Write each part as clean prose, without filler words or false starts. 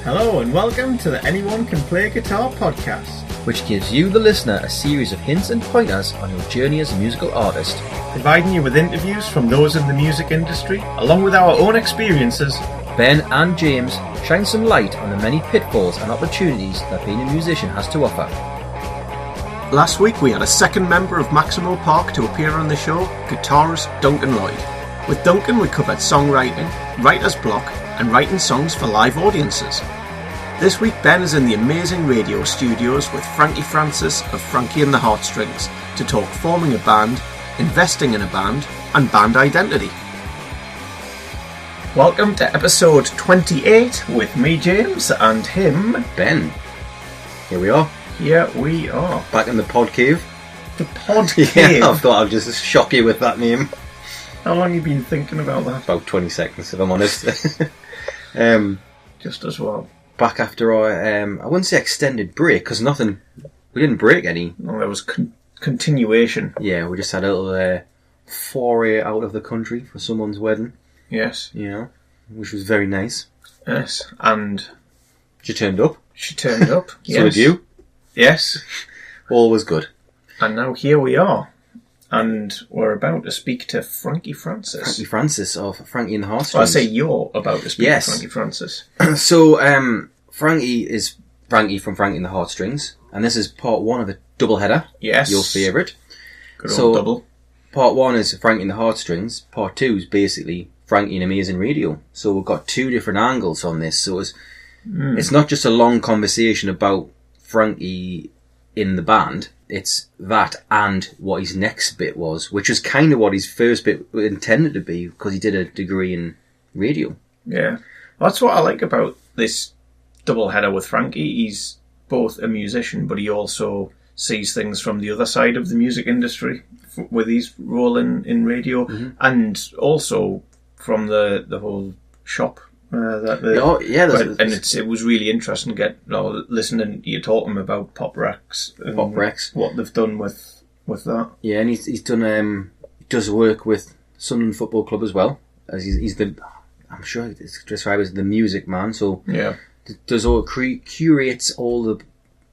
Hello and welcome to the Anyone Can Play Guitar podcast, which gives you, the listener, a series of hints and pointers on your journey as a musical artist. providing you with interviews from those in the music industry, along with our own experiences. Ben and James shine some light on the many pitfalls and opportunities that being a musician has to offer. Last week we had a second member of Maximo Park to appear on the show, guitarist Duncan Lloyd. With Duncan we covered songwriting, writer's block and writing songs for live audiences. This week Ben is in the amazing radio studios with Frankie Francis of Frankie and the Heartstrings to talk forming a band, investing in a band and band identity. Welcome to episode 28 with me, James, and him, Ben. Here we are. Here we are. Back in the pod cave. The pod cave. Yeah, I thought I'd just shock you with that name. How long have you been thinking about that? About 20 seconds, if I'm honest. Just as well. Back after our, I wouldn't say extended break, because we didn't break any. No, there was continuation. Yeah, we just had a little foray out of the country for someone's wedding. Yes. Yeah, which was very nice. Yes, and She turned up. she turned up. Yes. So did you. Yes. All was good. And now here we are. And we're about to speak to Frankie Francis. Frankie Francis of Frankie and the Heartstrings. Well, I say you're about to speak Yes. to Frankie Francis. So, Frankie is Frankie from Frankie and the Heartstrings, and this is part one of a double header. Yes. Your favourite. Good old double. Part one is Frankie and the Heartstrings. Part two is basically Frankie and Amazing Radio. So we've got two different angles on this. So it's not just a long conversation about Frankie in the band. It's that and what his next bit was, which was kind of what his first bit intended to be, because he did a degree in radio. Yeah. That's what I like about this double header with Frankie. He's both a musician, but he also sees things from the other side of the music industry with his role in radio, and also from the whole shop. It was really interesting listening to you talking about Pop Rex and what they've done with that. Yeah, and he's done he does work with Sunderland Football Club as well, as he's the, I'm sure it's described as the music man. So yeah, does all curates all the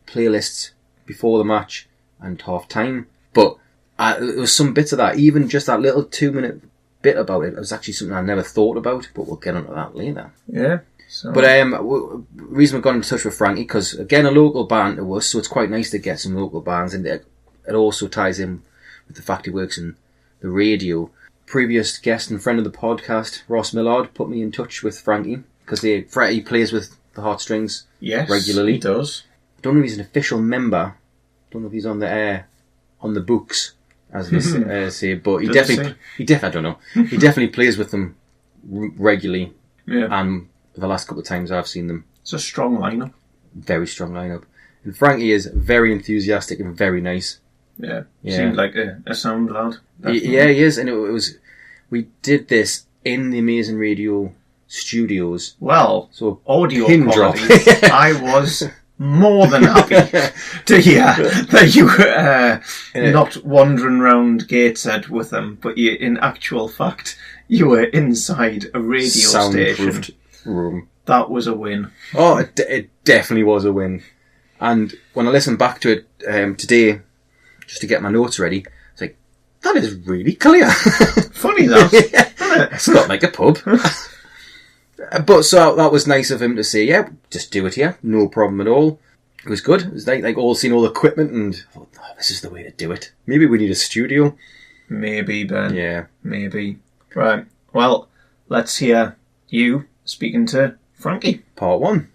playlists before the match and half time. But there was some bits of that, even just that little 2-minute bit about it was actually something I never thought about, but we'll get onto that later. Yeah. So. But the reason we got in touch with Frankie, because again, a local band to us, so it's quite nice to get some local bands, and it also ties in with the fact he works in the radio. Previous guest and friend of the podcast, Ross Millard, put me in touch with Frankie, because he plays with the Heartstrings regularly. He does. I don't know if he's an official member. I don't know if he's on the books, as they say, but he I don't know. He definitely plays with them regularly. Yeah. And the last couple of times I've seen them, it's a strong lineup. Very strong lineup. And Frankie is very enthusiastic and very nice. Yeah. Seemed like a sound lad. Yeah, he is. And it was, we did this in the Amazing Radio studios. Well, so audio pin quality, drop. I was more than happy to hear that you were not wandering around Gateshead with them, but in actual fact, you were inside a radio station room. That was a win. Oh, it definitely was a win. And when I listened back to it today, just to get my notes ready, it's like, that is really clear. Funny that, isn't it? It's not like a pub. But so that was nice of him to say, yeah, just do it here, no problem at all. It was good. It was like all seeing all the equipment, and I thought, oh, this is the way to do it. Maybe we need a studio. Maybe, Ben. Yeah. Maybe. Right. Well, let's hear you speaking to Frankie. Part one.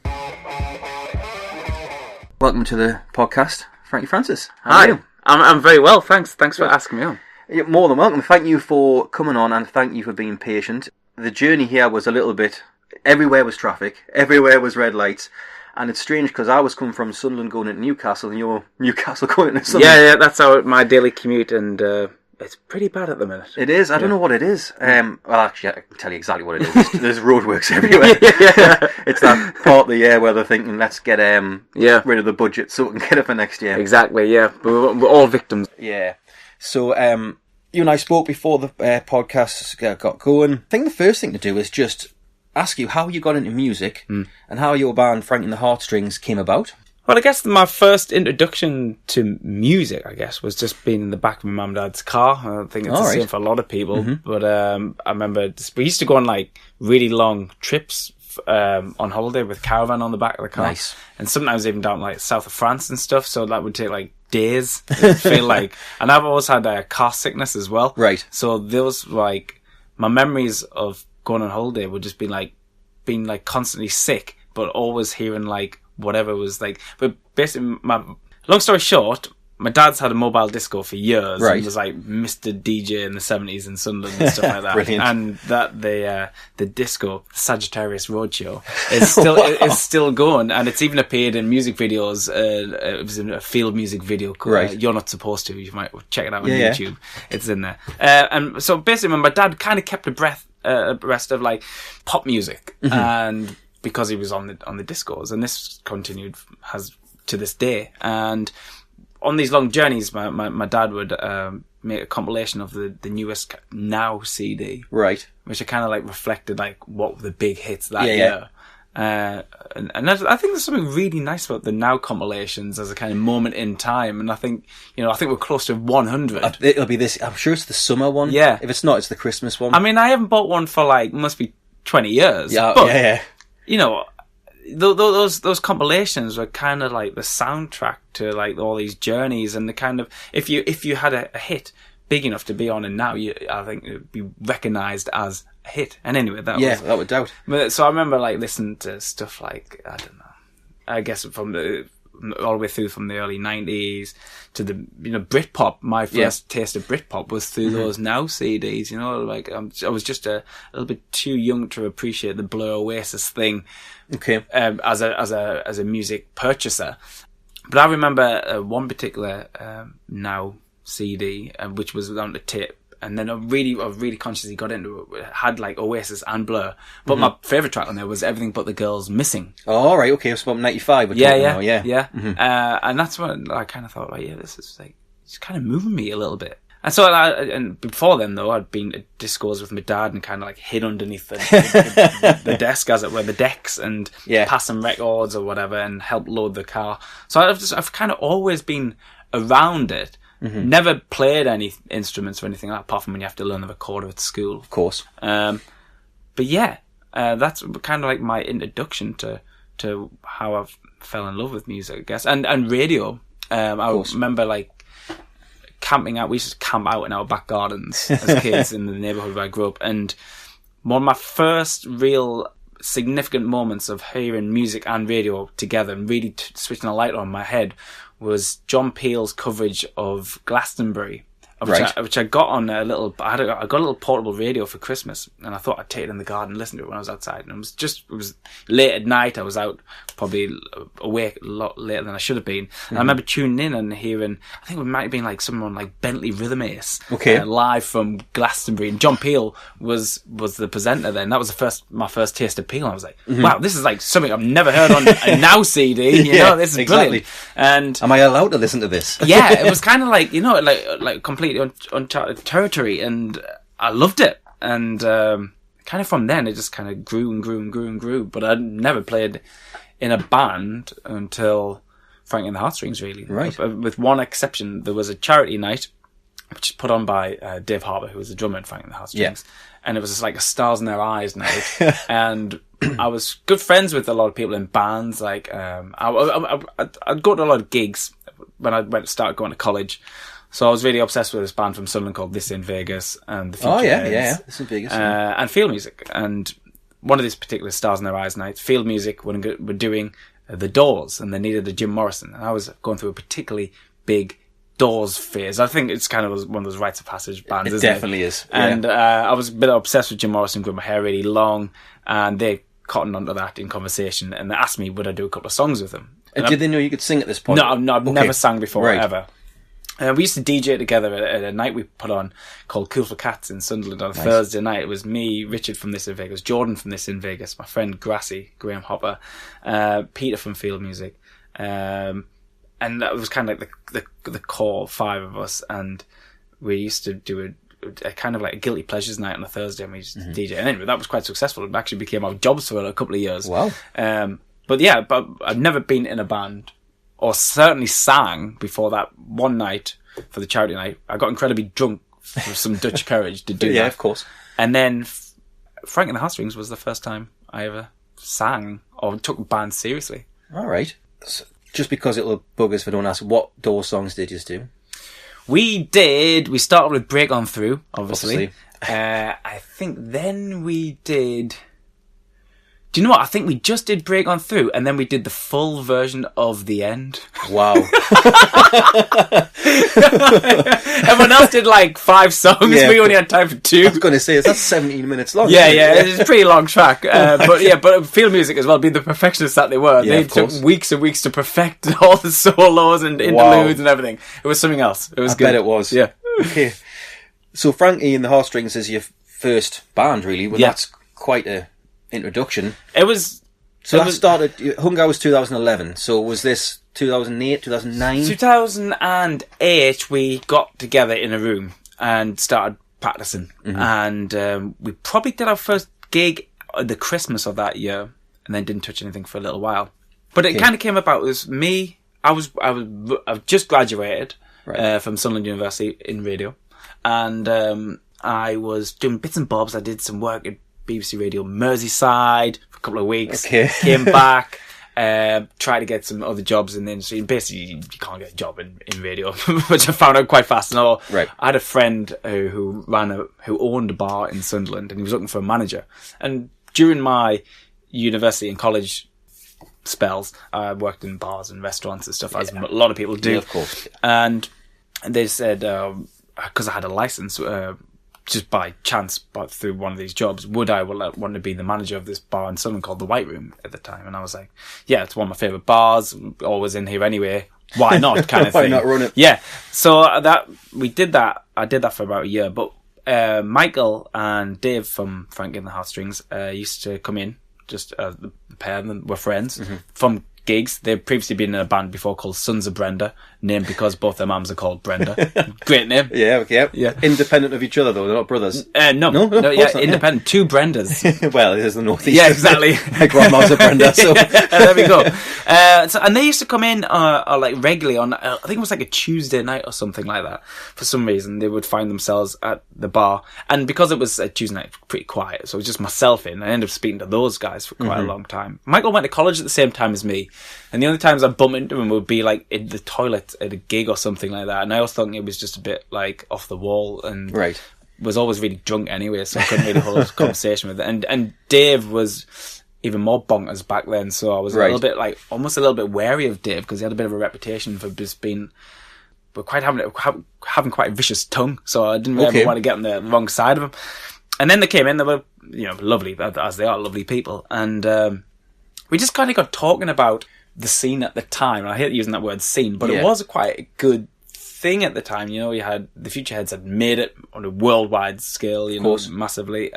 Welcome to the podcast, Frankie Francis. How are you? I'm very well, thanks. Thanks for asking me on. You're more than welcome. Thank you for coming on, and thank you for being patient. The journey here was a little bit... Everywhere was traffic. Everywhere was red lights. And it's strange because I was coming from Sunderland going into Newcastle, and you're Newcastle going into Sunderland. Yeah, that's my daily commute, and it's pretty bad at the minute. It is. I don't know what it is. Well, actually, I can tell you exactly what it is. There's roadworks everywhere. It's that part of the year where they're thinking, let's get rid of the budget so we can get it for next year. Exactly, yeah. We're all victims. Yeah. So, you and I spoke before the podcast got going. I think the first thing to do is just ask you how you got into music and how your band Frankie and the Heartstrings came about. Well, I guess my first introduction to music, was just being in the back of my mum and dad's car. I think it's the same for a lot of people. But I remember we used to go on like really long trips on holiday with caravan on the back of the car. Nice. And sometimes even down like south of France and stuff. So that would take like days. It'd feel like, and I've always had car sickness as well. Right. So those like my memories of going on holiday would just be like being like constantly sick, but always hearing like whatever was like. But basically, long story short, my dad's had a mobile disco for years. Right. And was like Mr. DJ in the 70s in Sunderland and stuff like that. Brilliant. And that the disco, Sagittarius Roadshow, is still is still going, and it's even appeared in music videos. It was in a field music video called Right. You're Not Supposed To. You might check it out on Yeah, yeah. YouTube. It's in there. And so basically, my dad kind of kept abreast of like pop music, and because he was on the discos, and this continued to this day. And on these long journeys, my dad would make a compilation of the newest Now CD, Right. which are kind of like reflected like what were the big hits that Yeah, year. And I think there's something really nice about the Now compilations as a kind of moment in time. And I think we're close to 100. It'll be this. I'm sure it's the summer one. Yeah. If it's not, it's the Christmas one. I mean, I haven't bought one for like must be 20 years. yeah, but, yeah. you know, those compilations were kind of like the soundtrack to like all these journeys, and the kind of if you had a hit big enough to be on, and now I think it would be recognised as a hit. And anyway, that was Without a doubt. So I remember like listening to stuff like, I don't know, I guess from all the way through from the early 90s to the Britpop. My first taste of Britpop was through those Now CDs. Like I was just a little bit too young to appreciate the Blur Oasis thing. Okay. As a music purchaser. But I remember one particular Now CD, which was on the tape, and then I really consciously got into it. It had like Oasis and Blur, but my favourite track on there was Everything But the Girls Missing. Oh, all right. Okay. It's about 95. Yeah. And that's when I kind of thought, like, yeah, this is like, it's kind of moving me a little bit. And so, and before then, though, I'd been at discos with my dad and kind of like hid underneath the desk, as it were, the decks, and pass some records or whatever, and help load the car. So I've kind of always been around it. Never played any instruments or anything like that, apart from when you have to learn the recorder at school, Of course. But yeah, that's kind of like my introduction to how I fell in love with music, I guess, and radio. I remember like camping out. We used to camp out in our back gardens as kids in the neighbourhood where I grew up, and one of my first real significant moments of hearing music and radio together and really switching a light on my head was John Peel's coverage of Glastonbury, which I got on a little. I got a little portable radio for Christmas, and I thought I'd take it in the garden and listen to it when I was outside. And it was late at night. I was out, probably awake a lot later than I should have been. And I remember tuning in and hearing, I think it might have been like someone like Bentley Rhythm Ace, live from Glastonbury, and John Peel was the presenter then. That was my first taste of Peel. And I was like, wow, this is like something I've never heard on a Now CD. This is brilliant. And am I allowed to listen to this? Yeah, it was kind of like like completely uncharted territory, and I loved it. And kind of from then, it just kind of grew and grew and grew and grew. But I never played in a band until Frankie and the Heartstrings, really. Right. With one exception, there was a charity night, which is put on by Dave Harper, who was the drummer in Frankie and the Heartstrings. And it was just like a Stars in Their Eyes night. And I was good friends with a lot of people in bands. Like, I'd go to a lot of gigs when I started going to college. So I was really obsessed with this band from Sunderland called This in Vegas and the Future Heads. This in Vegas. And Field Music. And one of these particular Stars in Their Eyes nights, Field Music were doing The Doors, and they needed a Jim Morrison. And I was going through a particularly big Doors phase. I think it's kind of one of those rites of passage bands, isn't it? Definitely is. Yeah. And I was a bit obsessed with Jim Morrison, grew my hair really long, and they cottoned onto that in conversation, and they asked me would I do a couple of songs with them. And did they know you could sing at this point? No, I've never sang before, Right. ever. We used to DJ together at a night we put on called Cool for Cats in Sunderland on a Thursday night. It was me, Richard from This in Vegas, Jordan from This in Vegas, my friend Grassy, Graham Hopper, Peter from Field Music, and that was kind of like the core five of us. And we used to do a kind of like a guilty pleasures night on a Thursday, and we just DJ. And anyway, that was quite successful. It actually became our jobs for a couple of years. Wow. But I've never been in a band, or certainly sang before that one night for the charity night. I got incredibly drunk with some Dutch courage to do that. Yeah, of course. And then Frankie and the Heartstrings was the first time I ever sang or took a band seriously. All right. So just because it'll bug us if I don't ask, what Doors songs did you do? We started with Break On Through, obviously. I think then we did... Do you know what? I think we just did Break On Through, and then we did the full version of The End. Wow. Everyone else did like 5 songs. Yeah, we only had time for 2. I was going to say, that's 17 minutes long. Yeah, it's a pretty long track. But Field Music as well, being the perfectionists that they were, they took weeks and weeks to perfect all the solos and interludes and everything. It was something else. It was good. I bet it was. Yeah. Okay. So Frankie and the Heartstrings is your first band, really. Well, that's quite a introduction. It was. So that started. Hunger was 2011. So was this 2008, 2009? 2008. We got together in a room and started practicing, and we probably did our first gig at the Christmas of that year, and then didn't touch anything for a little while. But it kind of came about. It was me. I've just graduated from Sunderland University in radio, and I was doing bits and bobs. I did some work at BBC Radio Merseyside for a couple of weeks. Came back, tried to get some other jobs in the industry. Basically, you can't get a job in radio, which I found out quite fast. And I had a friend who owned a bar in Sunderland, and he was looking for a manager. And during my university and college spells, I worked in bars and restaurants and stuff, as a lot of people do. Yeah, of course. And they said, because I had a license, just by chance, but through one of these jobs, would I want to be the manager of this bar in Sunderland called the White Room at the time? And I was like, yeah, it's one of my favourite bars, always in here anyway. Why not? Kind of Why thing. not run it? Yeah. So we did that. I did that for about a year. But Michael and Dave from Frankie and the Heartstrings used to come in, just the pair of them were friends from gigs. They'd previously been in a band before called Sons of Brenda, named because both their mums are called Brenda. Great name. Yeah. Independent of each other, though. They're not brothers. No, independent. 2 Brendas. Well, it is the northeast. Yeah, exactly. My grandma's a Brenda, so there we go. And they used to come in like regularly on, I think it was like a Tuesday night or something like that. For some reason, they would find themselves at the bar, and because it was a Tuesday night, pretty quiet, so it was just myself in. I ended up speaking to those guys for quite a long time. Michael went to college at the same time as me, and the only times I bump into him would be like in the toilet at a gig or something like that. And I always thought it was just a bit like off the wall, and was always really drunk anyway, so I couldn't really hold a conversation with it. And Dave was even more bonkers back then, so I was a little bit like almost a little bit wary of Dave because he had a bit of a reputation for just being, but quite having quite a vicious tongue. So I didn't really ever want to get on the wrong side of him. And then they came in; they were lovely, as they are, lovely people, and we just kind of got talking about the scene at the time. And I hate using that word scene, but it was quite a good thing at the time. You had the Futureheads had made it on a worldwide scale, massively.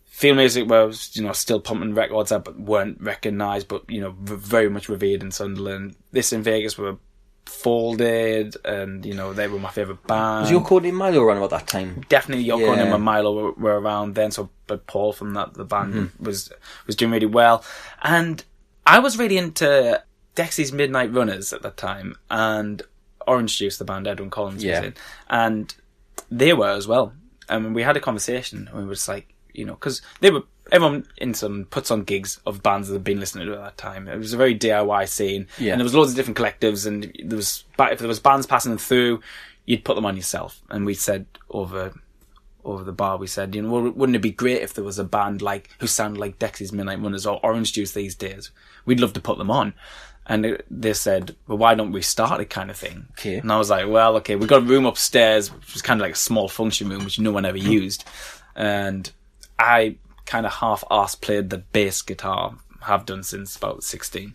Field Music was, still pumping records out, but weren't recognised, but, very much revered in Sunderland. This in Vegas were folded, and, they were my favourite band. Was Yoko and Milo around about that time? Definitely Yoko and Milo were around then, but Paul from the band was doing really well. And I was really into Dexy's Midnight Runners at that time, and Orange Juice, the band Edwin Collins was in, and they were as well. And we had a conversation, and we were just like, because everyone in some puts on gigs of bands that had been listening to at that time. It was a very DIY scene, and there was loads of different collectives, and if there was bands passing through, you'd put them on yourself. And we said over the bar, we said, wouldn't it be great if there was a band who sounded like Dexy's Midnight Runners or Orange Juice these days? We'd love to put them on. And they said, well, why don't we start it, kind of thing? Okay. And I was like, well, okay, we've got a room upstairs, which was kind of like a small function room, which no one ever used. And I kind of half-arse played the bass guitar, have done since about 16.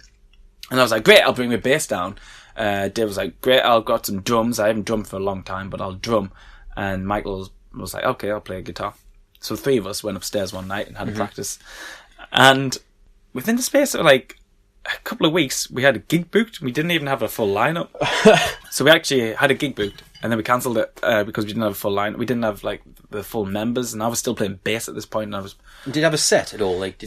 And I was like, great, I'll bring my bass down. Dave was like, great, I've got some drums. I haven't drummed for a long time, but I'll drum. And Michael was like, okay, I'll play a guitar. So 3 of us went upstairs one night and had a practice. And within the space of a couple of weeks, we had a gig booked. We didn't even have a full lineup. So we actually had a gig booked, and then we cancelled it because we didn't have a full lineup. We didn't have like the full members, and I was still playing bass at this point. And Did you have a set at all? Like,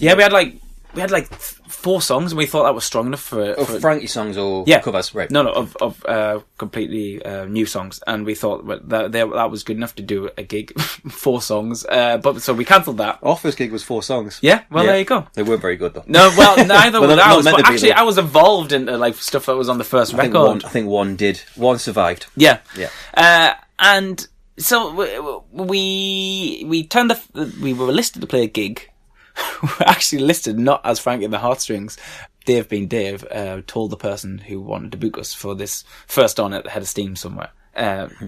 we had like 4 songs, and we thought that was strong enough for Frankie songs or covers, right? No, of completely new songs, and we thought that was good enough to do a gig, 4 songs. But so we cancelled that. Our first gig was 4 songs. Yeah, well, there you go. They weren't very good though. No, well, neither were ours. But actually, I was involved in like stuff that was on the first record. I think one survived. Yeah. And so we turned we were listed to play a gig. We were actually listed not as Frankie and the Heartstrings. Dave being Dave told the person who wanted to book us for this first on at the Head of Steam somewhere.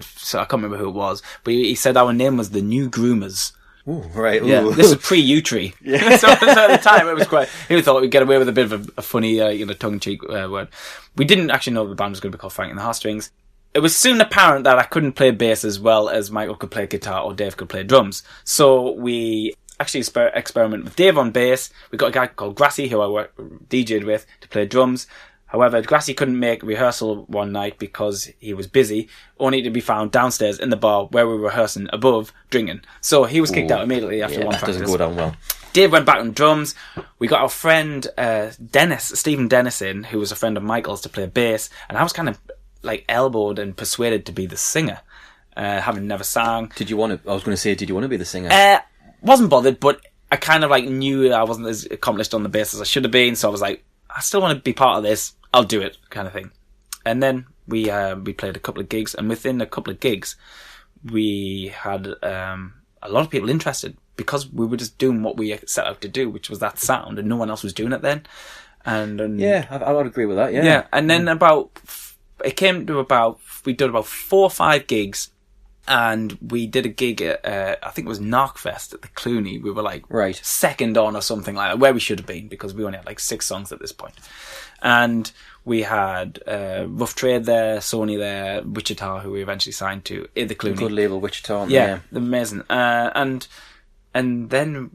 So I can't remember who it was, but he said our name was the New Groomers. Ooh, right. Ooh. Yeah, this is pre-U-Tree. Yeah. So at the time, it was quite. He thought we'd get away with a bit of a funny, tongue-in-cheek word. We didn't actually know the band was going to be called Frankie and the Heartstrings. It was soon apparent that I couldn't play bass as well as Michael could play guitar or Dave could play drums. So we actually experiment with Dave on bass. We got a guy called Grassy, who I DJ'd with, to play drums. However, Grassy couldn't make rehearsal one night because he was busy, only to be found downstairs in the bar where we were rehearsing above, drinking. So he was kicked out immediately after one practice. That doesn't go down well. Dave went back on drums. We got our friend Stephen Dennis in, who was a friend of Michael's, to play bass. And I was kind of like elbowed and persuaded to be the singer, having never sang. Did you want to be the singer? Wasn't bothered, but I kind of like knew I wasn't as accomplished on the bass as I should have been, so I was like, I still want to be part of this. I'll do it, kind of thing. And then we played a couple of gigs, and within a couple of gigs, we had a lot of people interested because we were just doing what we set out to do, which was that sound, and no one else was doing it then. And yeah, I would agree with that. Yeah, yeah. And then we did about 4 or 5 gigs. And we did a gig at, I think it was Narkfest at the Clooney. We were like second on or something like that, where we should have been because we only had like 6 songs at this point. And we had Rough Trade there, Sony there, Wichita, who we eventually signed to, at the Clooney. Good label, Wichita. Yeah, amazing. And then,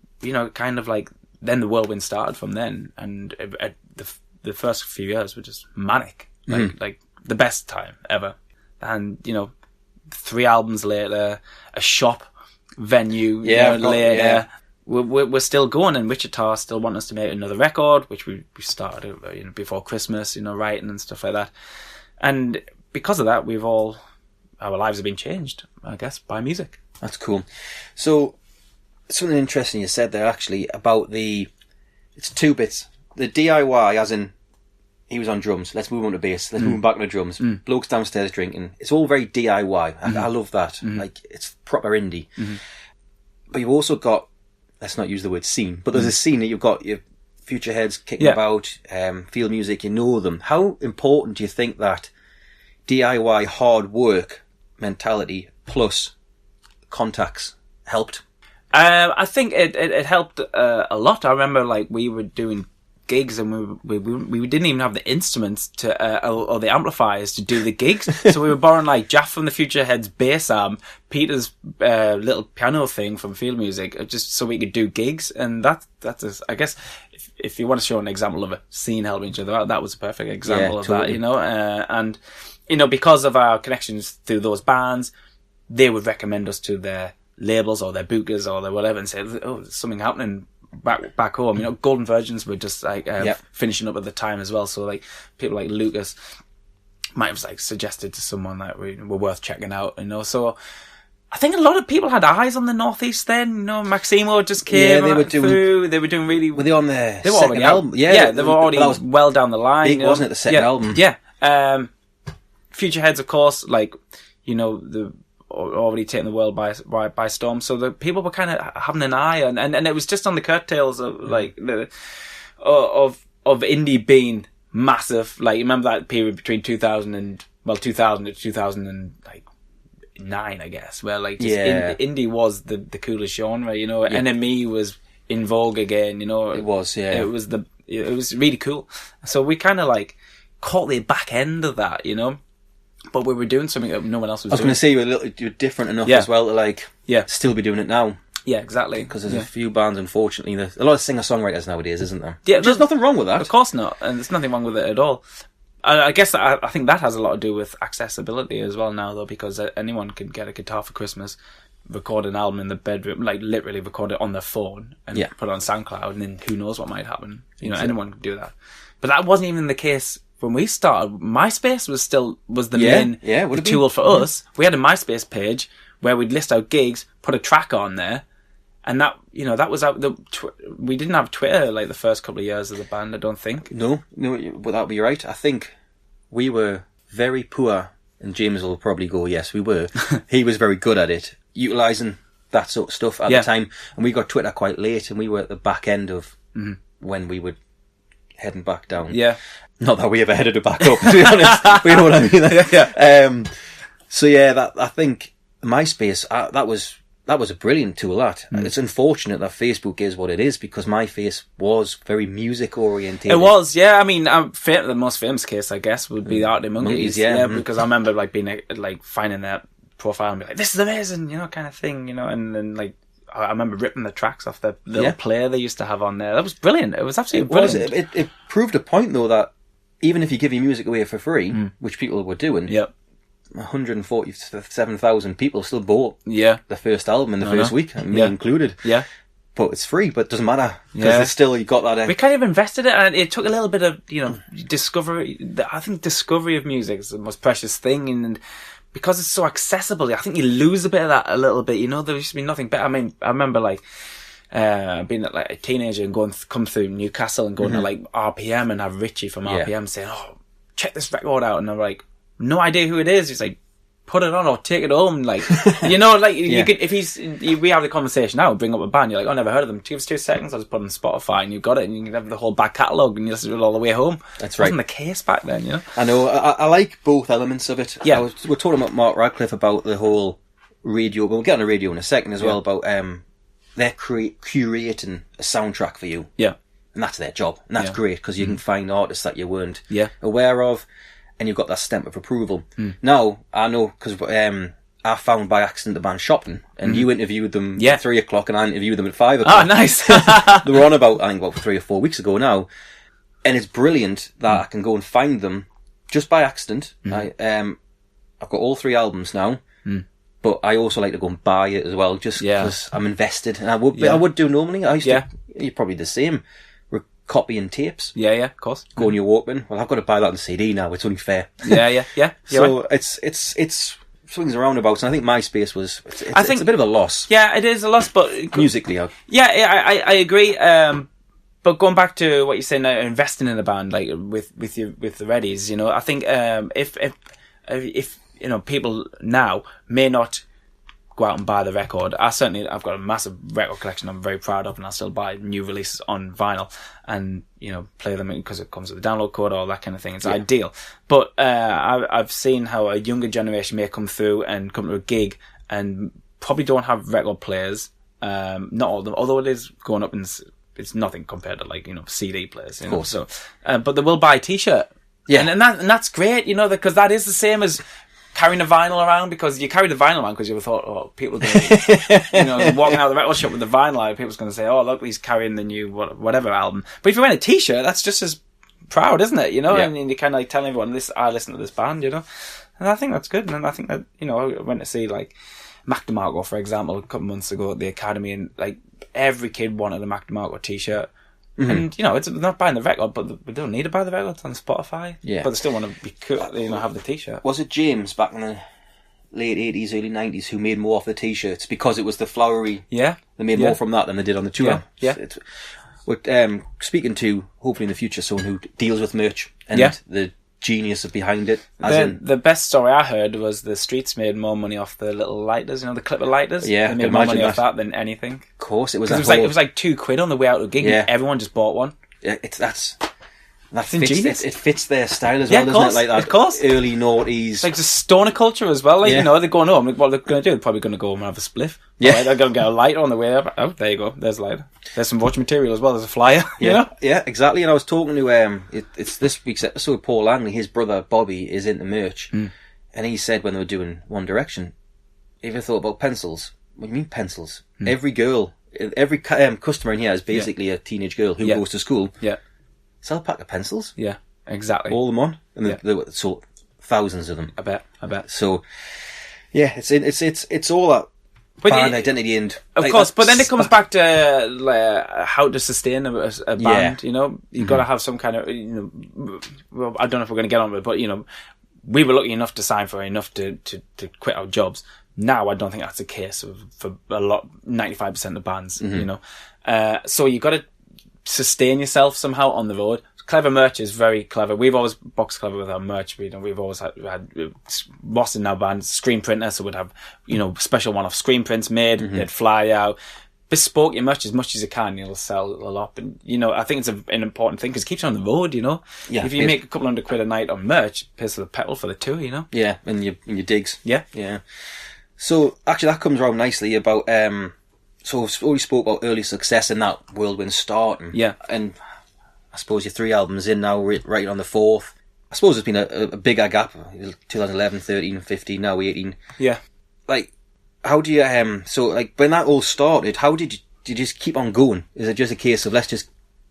kind of like, then the whirlwind started from then. And the first few years were just manic. Like the best time ever. And, 3 albums later, a shop venue later, we're still going, and Wichita still want us to make another record, which we started before Christmas, writing and stuff like that. And because of that, our lives have been changed, I guess, by music. That's cool. So something interesting you said there actually about it's 2 bits. The DIY, as in, he was on drums. Let's move on to bass. Let's move on back to drums. Blokes downstairs drinking. It's all very DIY. I love that. Like, it's proper indie. But you've also got, let's not use the word scene, but there's a scene that you've got your future heads kicking about, field music, you know them. How important do you think that DIY hard work mentality plus contacts helped? I think it helped a lot. I remember like we were doing gigs and we didn't even have the instruments to or the amplifiers to do the gigs, so we were borrowing like Jaff from the Future Head's bass arm, Peter's little piano thing from Field Music, just so we could do gigs. And that's I guess if you want to show an example of a scene helping each other, that was a perfect example of totally. That, and because of our connections through those bands, they would recommend us to their labels or their bookers or their whatever and say, oh, there's something happening back home. Golden Virgins were just like finishing up at the time as well, so like people like Lucas might have like suggested to someone that were worth checking out, so I think a lot of people had eyes on the Northeast then. Maximo just came they were doing really, were they on their they were second album? They were already well down the line, big, wasn't it, the second album? Future Heads, of course, like the already taken the world by storm, so the people were kind of having an eye on, and it was just on the curtails of like of indie being massive. Like, you remember that period between 2000 to 2009, I guess, where like indie was the coolest genre. NME was in vogue again. It was it was really cool. So we kind of like caught the back end of that, But we were doing something that no one else was doing. I was going to say, you're different enough as well to still be doing it now. Yeah, exactly. Because there's a few bands, unfortunately, a lot of singer-songwriters nowadays, isn't there? Yeah, there's nothing wrong with that. Of course not, and there's nothing wrong with it at all. I guess I think that has a lot to do with accessibility as well now, though, because anyone can get a guitar for Christmas, record an album in the bedroom, like literally record it on their phone and put it on SoundCloud, and then who knows what might happen. You know, anyone can do that. But that wasn't even the case when we started. MySpace was the main the tool for us. We had a MySpace page where we'd list out gigs, put a track on there, and that was out. We didn't have Twitter like the first couple of years of the band, I don't think. No, but that'll be right. I think we were very poor, and James will probably go, yes, we were. He was very good at it, utilising that sort of stuff at the time. And we got Twitter quite late, and we were at the back end of when we were heading back down. Yeah. Not that we ever headed it back up, to be honest. But you know what I mean? So yeah, I think MySpace, that was a brilliant tool, It's unfortunate that Facebook is what it is, because MySpace was very music oriented. It was, yeah. I mean, the most famous case, I guess, would be the Arctic Monkeys. Because I remember finding that profile and be like, this is amazing, kind of thing, and then I remember ripping the tracks off the little player they used to have on there. That was brilliant. It was absolutely brilliant. It proved a point, though, that even if you give your music away for free, which people were doing, 147,000 people still bought the first album in the first week, me included. Yeah. But it's free, but it doesn't matter. Because it's still, you got that. We kind of invested it, and it took a little bit of, discovery. I think discovery of music is the most precious thing, and because it's so accessible, I think you lose a bit of that a little bit. There used to be nothing better. I mean, I remember being a teenager and come through Newcastle and going to RPM and have Richie from RPM saying, "Oh, check this record out," and I'm like, no idea who it is. He's like, put it on or take it home. You could, we have the conversation now, bring up a band, you're like, oh, never heard of them. Give us 2 seconds, I'll just put it on Spotify and you've got it, and you can have the whole back catalogue and you listen to it all the way home. That's right. It wasn't the case back then, I know, I like both elements of it. Yeah. We're talking about Mark Radcliffe about the whole radio, we'll get on the radio in a second as well, about they're curating a soundtrack for you. Yeah. And that's their job. And that's great, because you can find artists that you weren't aware of, and you've got that stamp of approval. Now, I know, because I found by accident the band Shopping, and you interviewed them at 3 o'clock, and I interviewed them at 5 o'clock. Oh, nice. They were on about 3 or 4 weeks ago now, and it's brilliant that I can go and find them just by accident. I've got all 3 albums now, but I also like to go and buy it as well, just because I'm invested, and I would do normally. I used to, you're probably the same. Copying tapes. Yeah, of course. Go on your Walkman. Well, I've got to buy that on CD now. It's only fair. Yeah. So it's swings and roundabouts, and I think MySpace was. I think it's a bit of a loss. Yeah, it is a loss, but musically, I agree. But going back to what you're saying, investing in a band with the Reddies, I think if people now may not go out and buy the record. I've got a massive record collection I'm very proud of, and I still buy new releases on vinyl and play them because it comes with a download code, all that kind of thing. It's ideal. But I've seen how a younger generation may come through and come to a gig and probably don't have record players. Not all of them, although it is going up, and it's nothing compared to CD players. Of course. So, but they will buy a T-shirt. Yeah, and that's great. Because that is the same as carrying a vinyl around, because you carry the vinyl around because you ever thought, people are going to, walking out of the record shop with the vinyl, people's going to say, oh, look, he's carrying the new whatever album. But if you're wearing a T-shirt, that's just as proud, isn't it? I mean, you kind of telling everyone, I listen to this band, and I think that's good. And I think that, I went to see Mac DeMarco, for example, a couple of months ago at the Academy, and every kid wanted a Mac DeMarco T-shirt. And, it's not buying the record, but we don't need to buy the record. It's on Spotify. Yeah. But they still want to be cool, have the T-shirt. Was it James back in the late 80s, early 90s who made more of the T-shirts because it was the flowery? Yeah. They made more from that than they did on the tour. Yeah. We're speaking to, hopefully in the future, someone who deals with merch and the genius behind it. The best story I heard was the Streets made more money off the little lighters, the clipper lighters. Yeah, they made more money off that than anything. Of course, it was. It was like £2 on the way out of the gig. Yeah. And everyone just bought one. Yeah, it fits their style as well, doesn't it? Like that, of course. Early noughties. It's like the stoner culture as well. They're going home. What they're going to do? They're probably going to go home and have a spliff. Yeah, they're going to get a lighter on the way up. Oh, there you go. There's a lighter. There's some watch material as well. There's a flyer. Yeah, exactly. And I was talking to it's this week's episode. Paul Langley, his brother Bobby, is into merch, and he said when they were doing One Direction, he ever thought about pencils. What do you mean pencils? Every girl, every customer in here is basically a teenage girl who goes to school. Yeah. Sell a pack of pencils. Yeah, exactly. All them on. And they sold thousands of them. I bet. So, yeah, it's all that band identity and... Of course, but then it comes back to how to sustain a band, you know? You've got to have some kind of, you know... Well, I don't know if we're going to get on with it, but, you know, we were lucky enough to sign for enough to quit our jobs. Now, I don't think that's the case for 95% of bands, you know? So you've got to sustain yourself somehow on the road. Clever merch is very clever. We've always boxed clever with our merch. We've always had Ross in our band, screen printer, so we'd have, you know, special one-off screen prints made. They'd fly out. Bespoke your merch as much as you can. You'll sell a lot. And, you know, I think it's an important thing because it keeps you on the road, you know? Yeah, if you make a couple £100 a night on merch, it pays for the petrol for the tour, you know? Yeah, and your digs. Yeah. Yeah. So, actually, that comes around nicely about... so, we've already spoke about early success and that whirlwind starting. Yeah. And... I suppose you're 3 albums in now, right on the 4th. I suppose there's been a bigger gap. 2011, 13, 15, now 18. Yeah. Like, how do you, so, like, when that all started, how did you just keep on going? Is it just a case of, let's just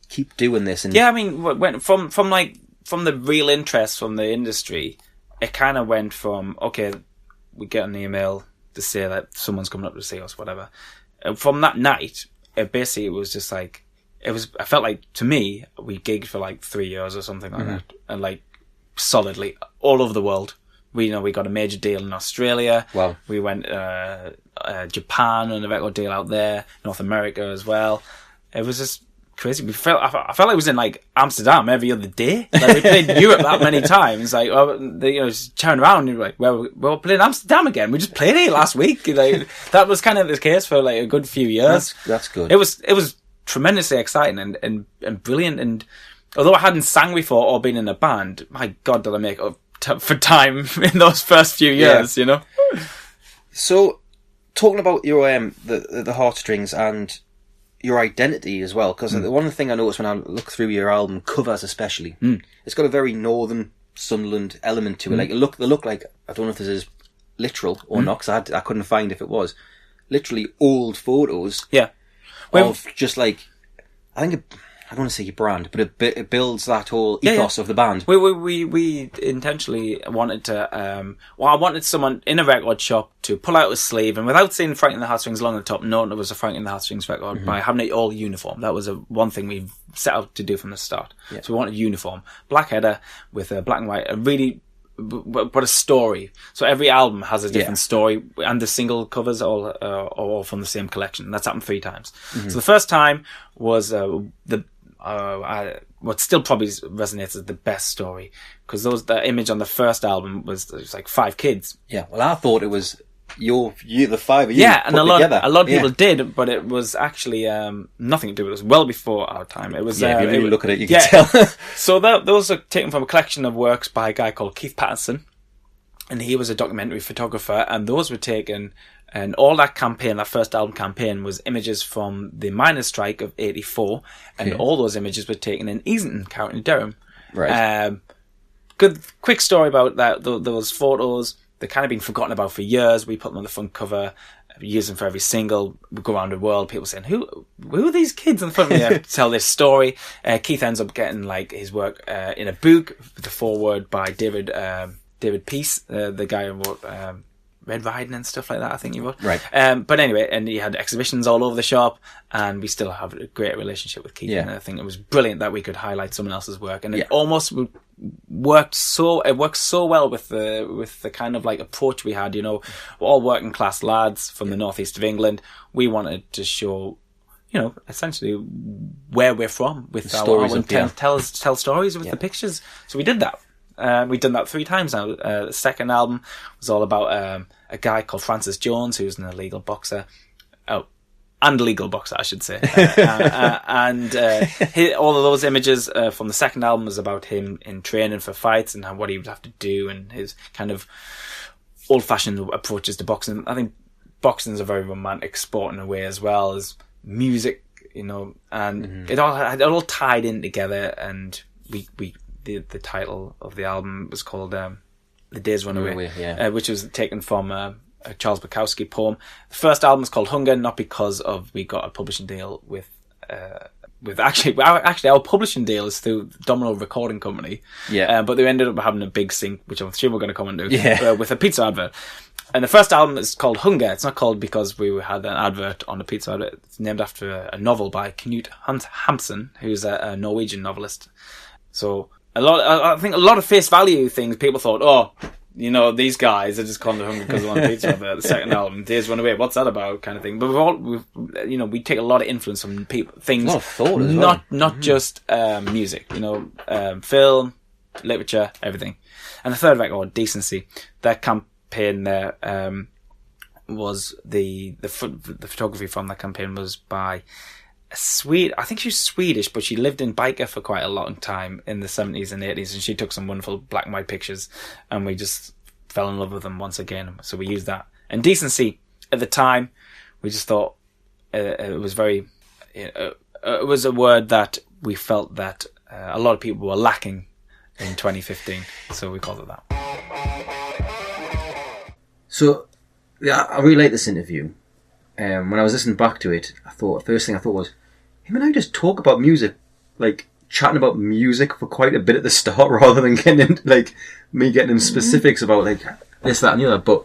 keep doing this? And yeah, I mean, from the real interest from the industry, it kind of went from, okay, we get an email to say that someone's coming up to see us, whatever. And from that night, it was just like, I felt like, to me, we gigged for like 3 years or something like that. And like, solidly, all over the world. We got a major deal in Australia. Wow. We went, Japan on a record deal out there, North America as well. It was just crazy. I felt like I was in like Amsterdam every other day. Like, we played Europe that many times. Like, just turn around and you're like, well, we're playing Amsterdam again. We just played it last week. Like, that was kind of the case for like a good few years. That's good. It was tremendously exciting and brilliant, and although I hadn't sang before or been in a band, my God, did I make up for time in those first few years, you know? So, talking about your the Heartstrings and your identity as well, because one thing I noticed when I look through your album covers especially, it's got a very Northern Sunderland element to it. Like, they look like, I don't know if this is literal or not, because I couldn't find if it was, literally old photos. Yeah. Of just like, I think I don't want to say your brand, but it builds that whole ethos of the band. We intentionally wanted to. I wanted someone in a record shop to pull out a sleeve, and without seeing Frankie and the Heartstrings along the top, knowing it was a Frankie and the Heartstrings record, by having it all uniform. That was one thing we set out to do from the start. Yeah. So we wanted uniform, black header with a black and white, but a story. So every album has a different story, and the single covers all from the same collection. That's happened 3 times. So the first time was what still probably resonates as the best story, because the image on the first album was like 5 kids. Yeah, well, I thought it was you, the 5 of you. Yeah, and a lot of people did, but it was actually nothing to do with us. Well before our time, it was. Yeah, if you look at it, you can tell. So those are taken from a collection of works by a guy called Keith Patterson, and he was a documentary photographer. And those were taken, and all that campaign, that first album campaign, was images from the miners' strike of '84, and all those images were taken in Easington, County Durham. Right. Good, quick story about that. Those photos. They've kind of been forgotten about for years. We put them on the front cover, use them for every single. We go around the world, people saying, who are these kids on the front? Yeah, tell this story. Keith ends up getting like his work in a book with the foreword by David Peace, the guy who wrote Red Riding and stuff like that, I think he wrote. Right. But anyway, and he had exhibitions all over the shop, and we still have a great relationship with Keith. Yeah. And I think it was brilliant that we could highlight someone else's work, and it almost worked so well with the kind of like approach we had. You know, we're all working class lads from the northeast of England. We wanted to show, you know, essentially where we're from with our stories, tell stories with the pictures. So we did that. We've done that 3 times now. The second album was all about a guy called Francis Jones, who's an illegal boxer. And legal boxer, I should say. All of those images from the second album was about him in training for fights and what he would have to do, and his kind of old-fashioned approaches to boxing. I think boxing is a very romantic sport in a way, as well as music, you know, and it all tied in together. And the title of the album was called "The Days Run Away," which was taken from a a Charles Bukowski poem. The first album is called Hunger, not because we got a publishing deal with actually our publishing deal is through Domino Recording Company. Yeah. But they ended up having a big sync, which I'm sure we're going to come and do. Yeah. With a pizza advert. And the first album is called Hunger. It's not called because we had an advert on the pizza advert. It's named after a novel by Knut Hamsun, who's a Norwegian novelist. So I think a lot of face value things, people thought, oh, you know, these guys are just calling it Hunger because they want a pizza advert. The second album, Days Run Away, what's that about, kind of thing. But we take a lot of influence from people, things, a lot of thought as well. Not just music, film, literature, everything. And the third record, Decency, that campaign there was the photography from that campaign was by a Swede. I think she's Swedish, but she lived in Baika for quite a long time in the 70s and 80s, and she took some wonderful black and white pictures, and we just fell in love with them once again. So we used that. And Decency, at the time, we just thought it was very. It was a word that we felt that a lot of people were lacking in 2015, so we called it that. So, yeah, I really like this interview. When I was listening back to it, first thing I thought was, him and I just talk about music, like chatting about music for quite a bit at the start, rather than getting into, like, me getting into specifics about like this, that, and the other. But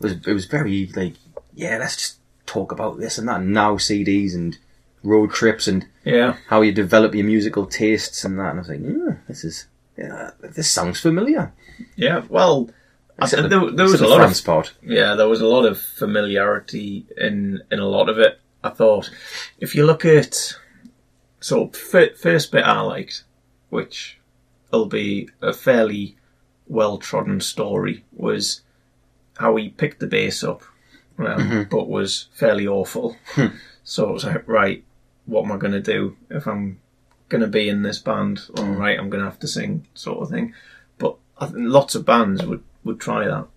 it was very like, yeah, let's just talk about this and that, and now CDs and road trips and how you develop your musical tastes and that. And I was like, this sounds familiar. Yeah, well. There was a lot of part. Yeah, there was a lot of familiarity in a lot of it. I thought, if you look at first bit I liked, which will be a fairly well trodden story, was how he picked the bass up, but was fairly awful. So it was like, right, what am I going to do if I'm going to be in this band? All right, I'm going to have to sing, sort of thing. But I think lots of bands would try that.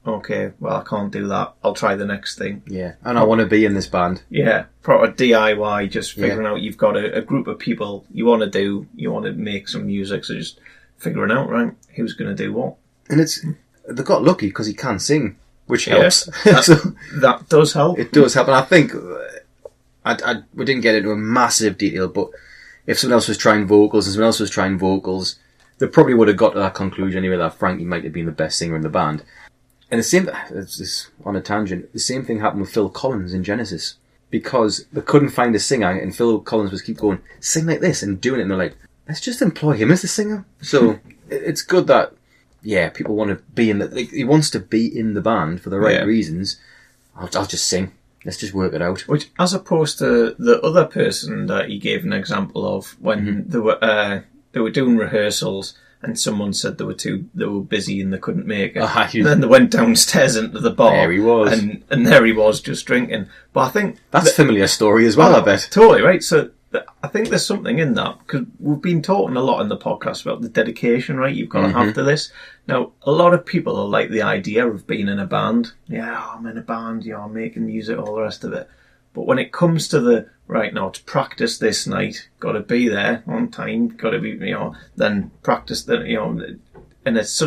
Okay, well, I can't do that. I'll try the next thing. Yeah, and I want to be in this band. Yeah, proper DIY, just figuring out you've got a group of people you want to make some music, so just figuring out, right, who's going to do what. And they got lucky because he can sing, which helps. That does help. It does help, and I think we didn't get into a massive detail, but if someone else was trying vocals and someone else was trying vocals, they probably would have got to that conclusion anyway, that Frankie might have been the best singer in the band. And it's on a tangent, the same thing happened with Phil Collins in Genesis, because they couldn't find a singer, and Phil Collins was keep going, sing like this, and doing it, and they're like, let's just employ him as the singer. So it's good that, people want to be he wants to be in the band for the right reasons. I'll just sing. Let's just work it out. Which, as opposed to the other person that he gave an example of, when they were doing rehearsals and someone said they were busy and they couldn't make it. And then they went downstairs into the bar. There he was. And there he was, just drinking. But I think... That's a familiar story as well, I bet. Totally, right? So I think there's something in that, because we've been talking a lot in the podcast about the dedication, right? You've got to have to this. Now, a lot of people like the idea of being in a band. Yeah, I'm in a band, I'm making music, all the rest of it. But when it comes to the, right, now to practice this night, got to be there on time, got to be, then practice the, and it's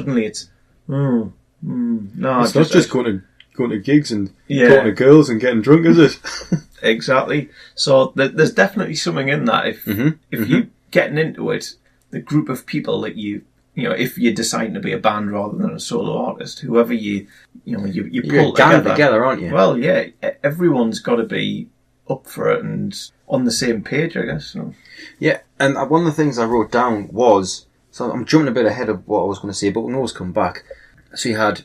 no. It's not just going to gigs and talking to girls and getting drunk, is it? Exactly. So there's definitely something in that. If you're getting into it, the group of people that if you're deciding to be a band rather than a solo artist, whoever you pull together, aren't you? Well, yeah, everyone's got to be up for it and on the same page, I guess. So. Yeah, and one of the things I wrote down was, so I'm jumping a bit ahead of what I was going to say, but we can always come back. So you had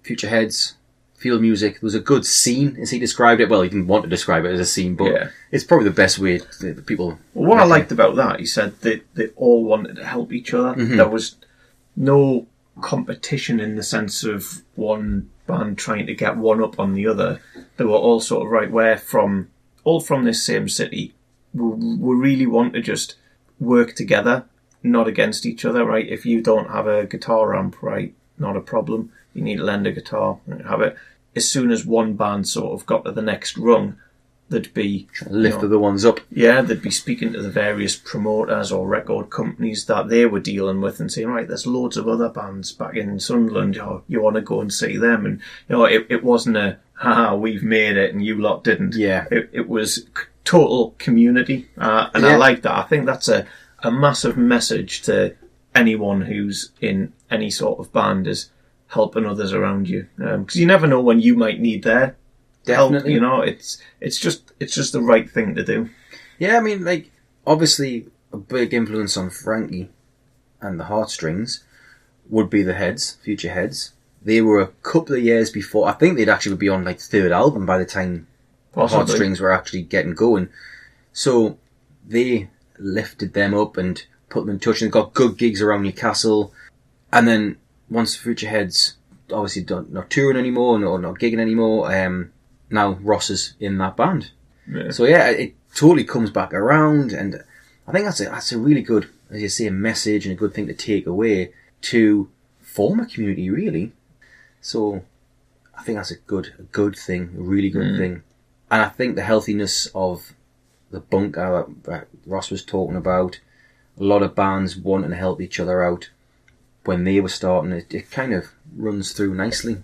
Future Heads, Field Music. There was a good scene, as he described it. Well, he didn't want to describe it as a scene, but it's probably the best way that people... Well, what I liked about that, he said that they all wanted to help each other. There was no competition in the sense of one band trying to get one up on the other. They were all sort of, right, we're all from this same city. We really want to just work together, not against each other, right? If you don't have a guitar amp, right, not a problem. You need to lend a guitar, have it. As soon as one band sort of got to the next rung, they'd be lift the other ones up. Yeah, they'd be speaking to the various promoters or record companies that they were dealing with and saying, right, there's loads of other bands back in Sunderland, you want to go and see them. And it wasn't a, haha, we've made it and you lot didn't. Yeah. It was total community. And I like that. I think that's a massive message to anyone who's in any sort of band, is helping others around you. Because you never know when you might need their Definitely. help, it's just the right thing to do. Yeah, I mean, like, obviously a big influence on Frankie and the Heartstrings would be the Future Heads. They were a couple of years before. I think they'd actually be on like third album by the time Possibly. Heartstrings were actually getting going. So they lifted them up and put them in touch, and got good gigs around Newcastle. And then once the Future Heads obviously not touring anymore, or not gigging anymore, now Ross is in that band. Yeah. So yeah, it totally comes back around, and I think that's a really good, as you say, a message and a good thing to take away to form a community, really. So I think that's a good thing, a really good thing. And I think the healthiness of the bunker that Ross was talking about, a lot of bands wanting to help each other out when they were starting, it kind of runs through nicely.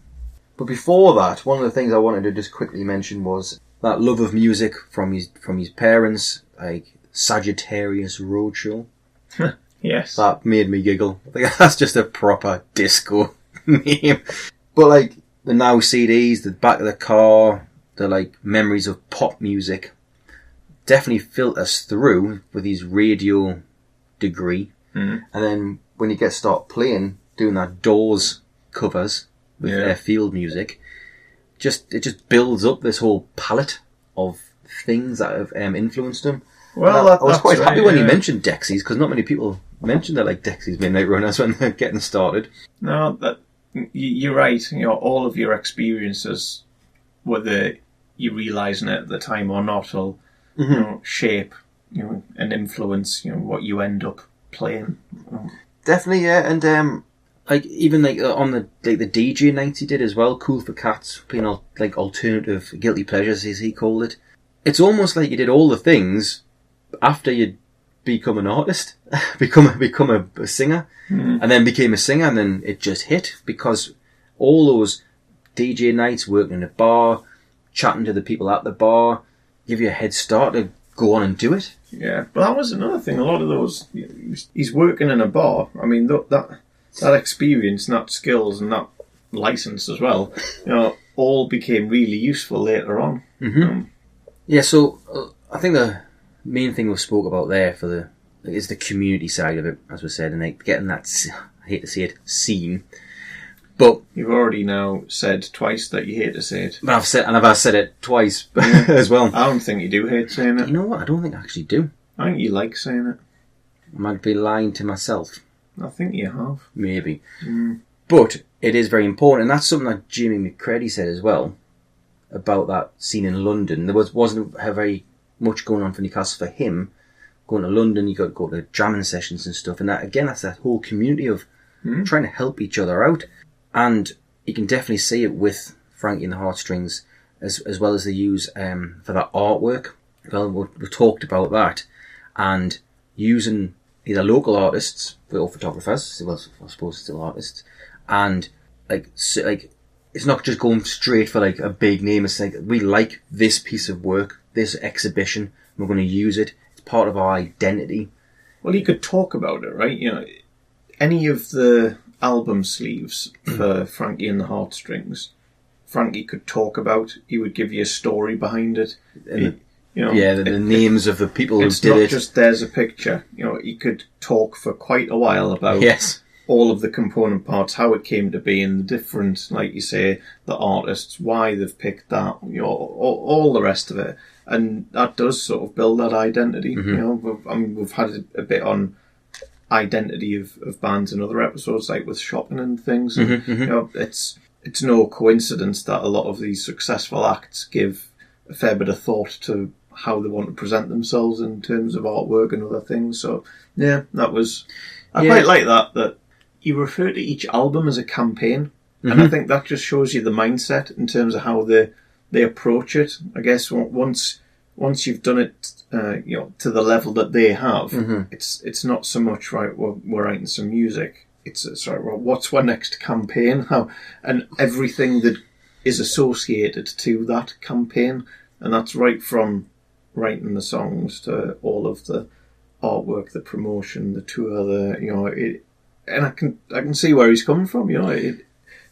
But before that, one of the things I wanted to just quickly mention was that love of music from his parents, like Sagittarius Roadshow. Yes. That made me giggle. I think that's just a proper disco name. But like the Now CDs, the back of the car, the like memories of pop music, definitely filters through with his radio degree. And then when you start playing, doing that Doors covers with their field music, it just builds up this whole palette of things that have influenced him. Well, I was quite happy when you mentioned Dexys, because not many people mention that, like, Dexys Midnight Runners when they're getting started. No, you're right. All of your experiences, whether you realising it at the time or not, will shape and influence what you end up playing. Definitely, yeah. And like even like on the DJ nights he did as well, Cool for Cats, playing alternative guilty pleasures as he called it. It's almost like you did all the things after you'd become an artist, become a singer, and then became a singer, and then it just hit, because all those DJ nights, working in a bar, chatting to the people at the bar, give you a head start to go on and do it. Yeah, but that was another thing. A lot of those, he's working in a bar. I mean, that experience, and that skills, and that license as well, all became really useful later on. Yeah, so I think the main thing we spoke about there is the community side of it, as we said, and like getting that, I hate to say it, scene. But you've already now said twice that you hate to say it. But I've said it twice as well. I don't think you do hate saying it. You know what? I don't think I actually do. I think you like saying it. I might be lying to myself. I think you have. Maybe. But it is very important, and that's something that Jimmy McCready said as well about that scene in London. There wasn't very much going on for Newcastle for him. Going to London, you got to go to jamming sessions and stuff, and that again, that's that whole community of trying to help each other out. And you can definitely see it with Frankie and the Heartstrings, as well as they use for that artwork. Well, we've talked about that, and using either local artists or photographers, well, I suppose still artists, and like it's not just going straight for like a big name. It's like, we like this piece of work, this exhibition, we're going to use it. It's part of our identity. Well, you could talk about it, right? Any of the album sleeves for Frankie and the Heartstrings, Frankie could talk about. He would give you a story behind it. The names of the people who did it. It's not just there's a picture. He could talk for quite a while about all of the component parts, how it came to be, and the different, like you say, the artists, why they've picked that, all the rest of it. And that does sort of build that identity. We've had a bit on identity of bands in other episodes, like with shopping and things. It's no coincidence that a lot of these successful acts give a fair bit of thought to how they want to present themselves in terms of artwork and other things. So yeah, I quite like that you refer to each album as a campaign, and I think that just shows you the mindset in terms of how they approach it. I guess once once you've done it, to the level that they have, it's not so much right. We're writing some music. It's right. Well, what's our next campaign? And everything that is associated to that campaign, and that's right from writing the songs to all of the artwork, the promotion, the tour, and I can see where he's coming from.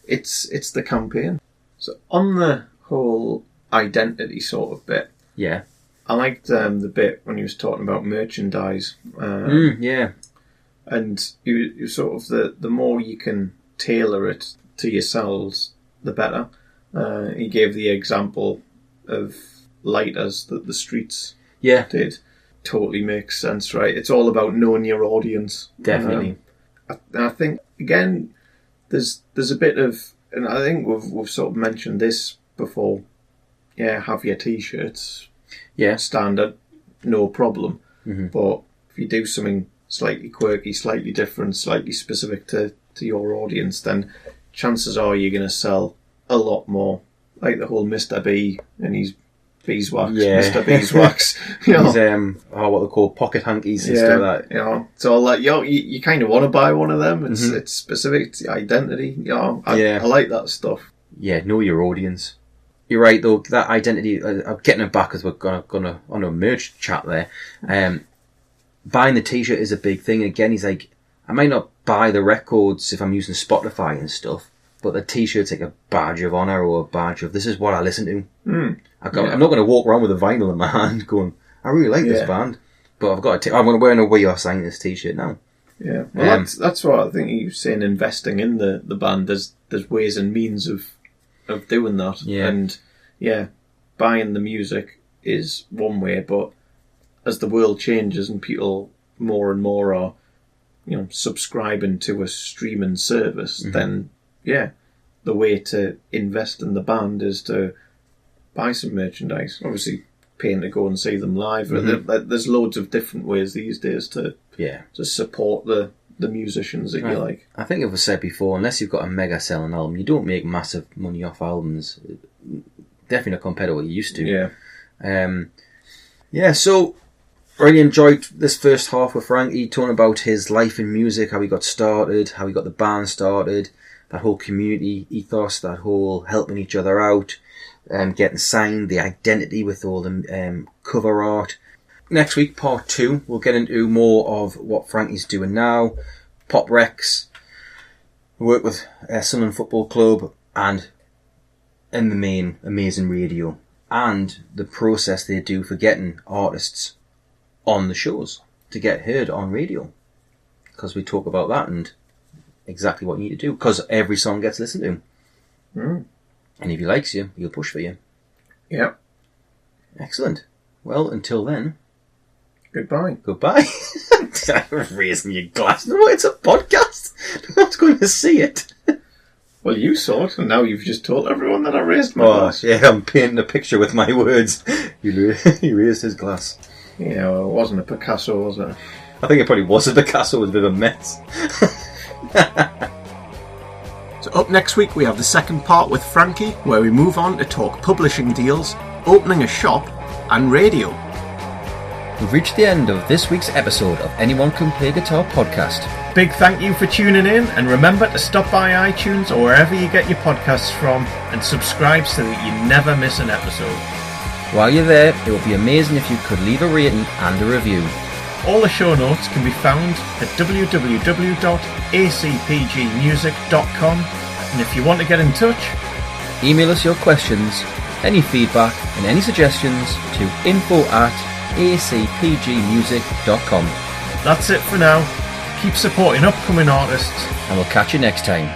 It's the campaign. So on the whole identity sort of bit, yeah, I liked the bit when he was talking about merchandise. Yeah, and you sort of the more you can tailor it to yourselves, the better. He gave the example of lighters that the Streets did. Totally makes sense, right? It's all about knowing your audience. Definitely. I think again, there's a bit of, and I think we've sort of mentioned this before. Yeah, have your t-shirts. Yeah, standard, no problem. But if you do something slightly quirky, slightly different, slightly specific to your audience, then chances are you're going to sell a lot more. Like the whole Mr. B and his beeswax, Mr. Beeswax. His, what they call pocket hankies and stuff like that. It's all that. You kind of want to buy one of them. It's specific. It's the identity. I like that stuff. Yeah, know your audience. You're right though. That identity. I'm getting it back as we're gonna on a merch chat there. Buying the t-shirt is a big thing. Again, he's like, I might not buy the records if I'm using Spotify and stuff, but the t-shirt's like a badge of honour or a badge of this is what I listen to. I'm not going to walk around with a vinyl in my hand going, I really like this band, but I've got I'm going to wear a We Are Signing This t-shirt now. Yeah, well, that's what I think he was saying. Investing in the band, there's ways and means of doing that. Yeah. And buying the music is one way, but as the world changes and people more and more are, subscribing to a streaming service, then the way to invest in the band is to buy some merchandise. Obviously, paying to go and see them live. There's loads of different ways these days to support the musicians that you like. I think I've said before, unless you've got a mega selling album, you don't make massive money off albums. Definitely not compared to what you used to. So really enjoyed this first half with Frankie, talking about his life in music, how he got started, how he got the band started, that whole community ethos, that whole helping each other out, getting signed, the identity with all the cover art. Next week, part 2, we'll get into more of what Frankie's doing now, Pop Rex, work with Sunderland Football Club, and in the main, Amazing Radio, and the process they do for getting artists on the shows to get heard on radio, because we talk about that and exactly what you need to do, because every song gets listened to, and if he likes you, he'll push for you. Excellent. Well, until then, goodbye. Raising your glass. No, it's a podcast. I'm not going to see it. Well, you saw it, and now you've just told everyone that I raised my glass. Yeah, I'm painting a picture with my words. He raised his glass. Yeah, well, it wasn't a Picasso, was it? I think it probably was a Picasso with a bit of a mess. So up next week we have the second part with Frankie, where we move on to talk publishing deals, opening a shop, and radio. We've reached the end of this week's episode of Anyone Can Play Guitar podcast. Big thank you for tuning in, and remember to stop by iTunes or wherever you get your podcasts from and subscribe so that you never miss an episode. While you're there, it would be amazing if you could leave a rating and a review. All the show notes can be found at www.acpgmusic.com, and if you want to get in touch, email us your questions, any feedback and any suggestions to info@acpgmusic.com. That's it for now. Keep supporting upcoming artists, and we'll catch you next time.